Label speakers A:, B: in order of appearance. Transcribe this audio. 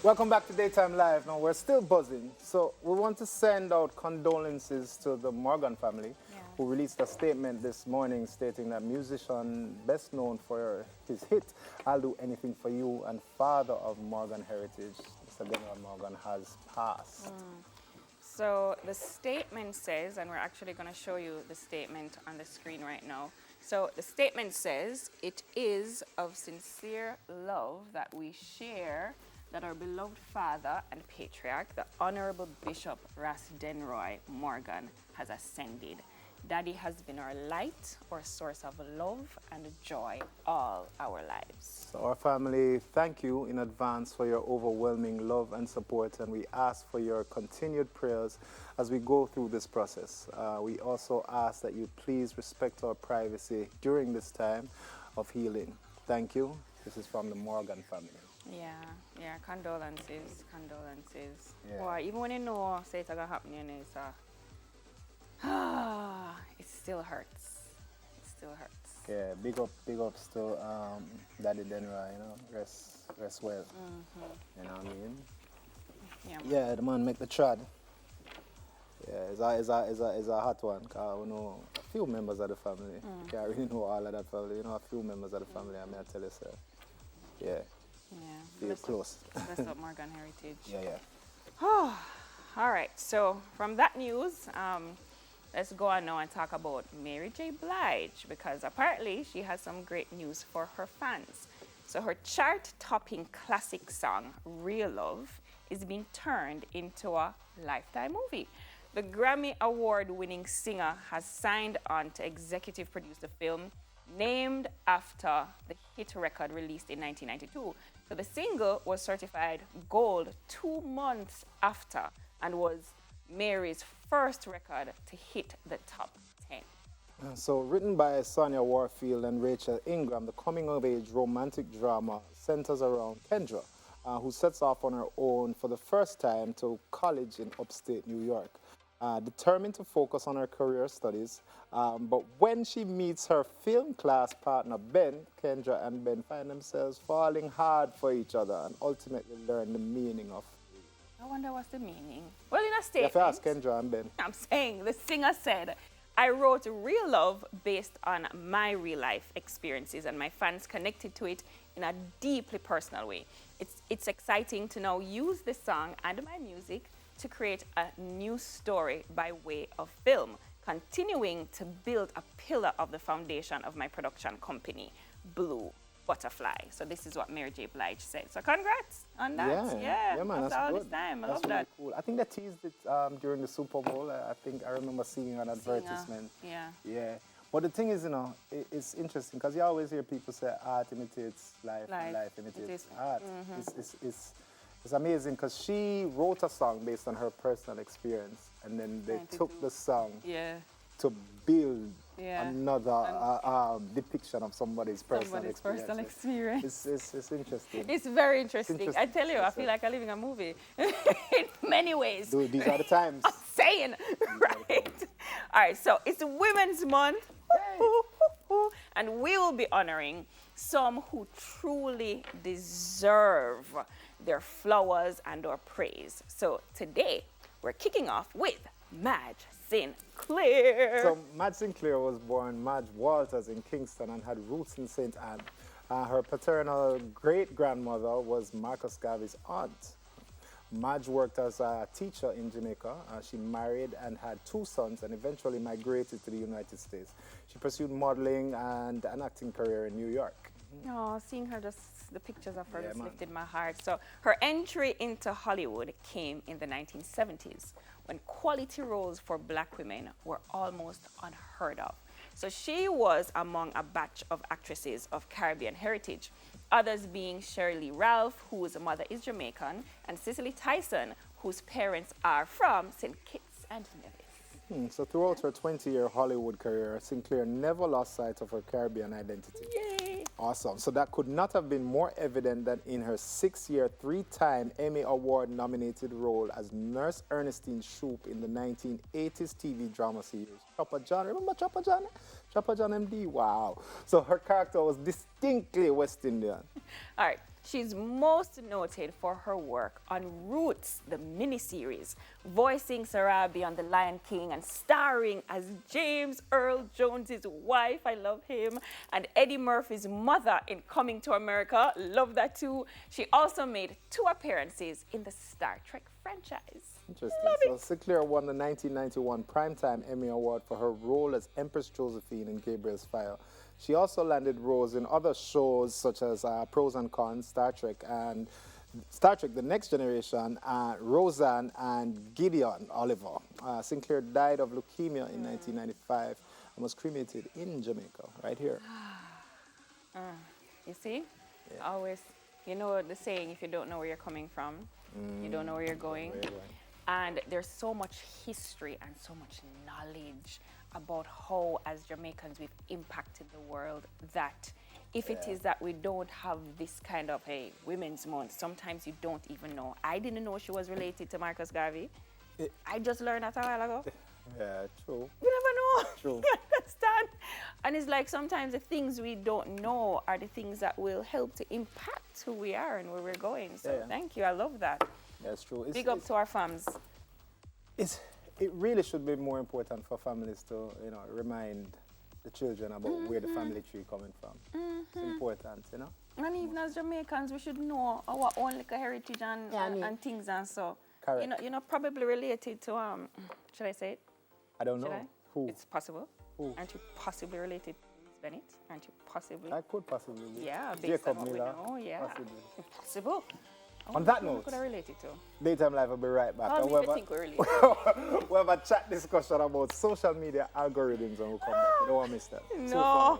A: Welcome back to Daytime Live. Now we're still buzzing, so we want to send out condolences to the Morgan family, who released a statement this morning stating that musician best known for his hit "I'll Do Anything for You" and father of Morgan heritage, Mr. Denroy Morgan, has passed.
B: So the statement says, and we're actually going to show you the statement on the screen right now. So the statement says, "It is of sincere love that we share that our beloved father and patriarch, the Honorable Bishop Ras Denroy Morgan, has ascended. Daddy has been our light, our source of love and joy all our lives."
A: So our family, thank you in advance for your overwhelming love and support, and we ask for your continued prayers as we go through this process. We also ask that you please respect our privacy during this time of healing. Thank you. This is from the Morgan family.
B: Yeah, condolences.
A: Yeah.
B: Boy, even when you know say it's gonna happen, you know, it still hurts. It still hurts.
A: Yeah, big ups to Daddy Denroy, you know, rest well. You know what I mean? Yeah, the man make the trad. Yeah, it's a hot one. Cause we know a few members of the family. Can't really know all of that family. You know, a few members of the family. I mean, I tell you, sir. Yeah, feel close.
B: Bless up Morgan heritage.
A: Yeah.
B: All right, so from that news, let's go on now and talk about Mary J. Blige, because apparently she has some great news for her fans. So her chart-topping classic song, Real Love, is being turned into a Lifetime movie. The Grammy Award-winning singer has signed on to executive produce the film, named after the hit record released in 1992. So the single was certified gold 2 months after and was Mary's first record to hit the top 10.
A: So, written by Sonia Warfield and Rachel Ingram, the coming-of-age romantic drama centers around Kendra, who sets off on her own for the first time to college in upstate New York. Determined to focus on her career studies, but when she meets her film class partner Ben, Kendra and Ben find themselves falling hard for each other and ultimately learn the meaning of.
B: I wonder what's the meaning. Well, in a
A: You have
B: statement,
A: to ask Kendra and Ben.
B: I'm saying the singer said, "I wrote Real Love based on my real life experiences, and my fans connected to it in a deeply personal way. It's exciting to now use this song and my music to create a new story by way of film, continuing to build a pillar of the foundation of my production company, Blue Butterfly." So this is what Mary J. Blige said. So congrats on that.
A: Yeah, man,
B: after
A: that's
B: all
A: good.
B: this time. I
A: That's
B: love
A: really
B: that.
A: cool. I think they teased it during the Super Bowl. I think I remember seeing an advertisement.
B: Yeah.
A: But the thing is, you know, it's interesting because you always hear people say art imitates life, and life imitates art. It's amazing because she wrote a song based on her personal experience, and then they took the song to build another depiction of somebody's personal experience. It's interesting.
B: It's very interesting. I tell you, I feel like I'm living a movie in many ways.
A: Dude, these are the times.
B: I'm saying, right? All right, so it's Women's Month, and we will be honoring some who truly deserve their flowers and our praise. So today, we're kicking off with Madge Sinclair.
A: So Madge Sinclair was born Madge Walters in Kingston and had roots in St. Anne. Her paternal great-grandmother was Marcus Garvey's aunt. Madge worked as a teacher in Jamaica. She married and had 2 sons and eventually migrated to the United States. She pursued modeling and an acting career in New York.
B: Oh, seeing her, just the pictures of her just lifted my heart. So her entry into Hollywood came in the 1970s when quality roles for black women were almost unheard of. So she was among a batch of actresses of Caribbean heritage, others being Shirley Ralph, whose mother is Jamaican, and Cicely Tyson, whose parents are from St. Kitts and Nevis.
A: So throughout her 20-year Hollywood career, Sinclair never lost sight of her Caribbean identity.
B: Yay!
A: Awesome. So that could not have been more evident than in her 6-year, 3-time Emmy Award-nominated role as Nurse Ernestine Shoup in the 1980s TV drama series Chopper John. Remember Chopper John? Chopper John MD? Wow. So her character was distinctly West Indian.
B: All right. She's most noted for her work on Roots, the miniseries, voicing Sarabi on The Lion King and starring as James Earl Jones's wife, I love him, and Eddie Murphy's mother in Coming to America, love that too. She also made 2 appearances in the Star Trek franchise.
A: Interesting. So Sinclair won the 1991 Primetime Emmy Award for her role as Empress Josephine in Gabriel's Fire. She also landed roles in other shows such as Pros and Cons, Star Trek, The Next Generation, Roseanne, and Gideon Oliver. Sinclair died of leukemia in 1995 and was cremated in Jamaica, right here.
B: You see? Yeah. Always, you know the saying, if you don't know where you're coming from, you don't know where you're going. And there's so much history and so much knowledge about how, as Jamaicans, we've impacted the world, that if it is that we don't have this kind of a Women's Month, sometimes you don't even know. I didn't know she was related to Marcus Garvey. I just learned that a while ago.
A: Yeah, true.
B: You never know.
A: True.
B: You understand? And it's like sometimes the things we don't know are the things that will help to impact who we are and where we're going. So thank you. I love that.
A: That's true.
B: Big up to our fams.
A: It really should be more important for families to, remind the children about where the family tree coming from. It's important,
B: And even as Jamaicans, we should know our own little heritage and things and so.
A: Correct.
B: You're not probably related to, should I say it?
A: I don't know. Who?
B: It's possible.
A: Who?
B: Aren't you possibly related to Miss Bennett? Aren't you possibly?
A: I could possibly be.
B: Yeah, based
A: Jacob
B: on what
A: Miller.
B: we know, yeah.
A: Possibly.
B: Possible.
A: On that note,
B: could I relate it to?
A: Daytime Live will be right back.
B: How do you think we're related?
A: We'll have a chat discussion about social media algorithms and we'll come back. You don't want to miss that.
B: No.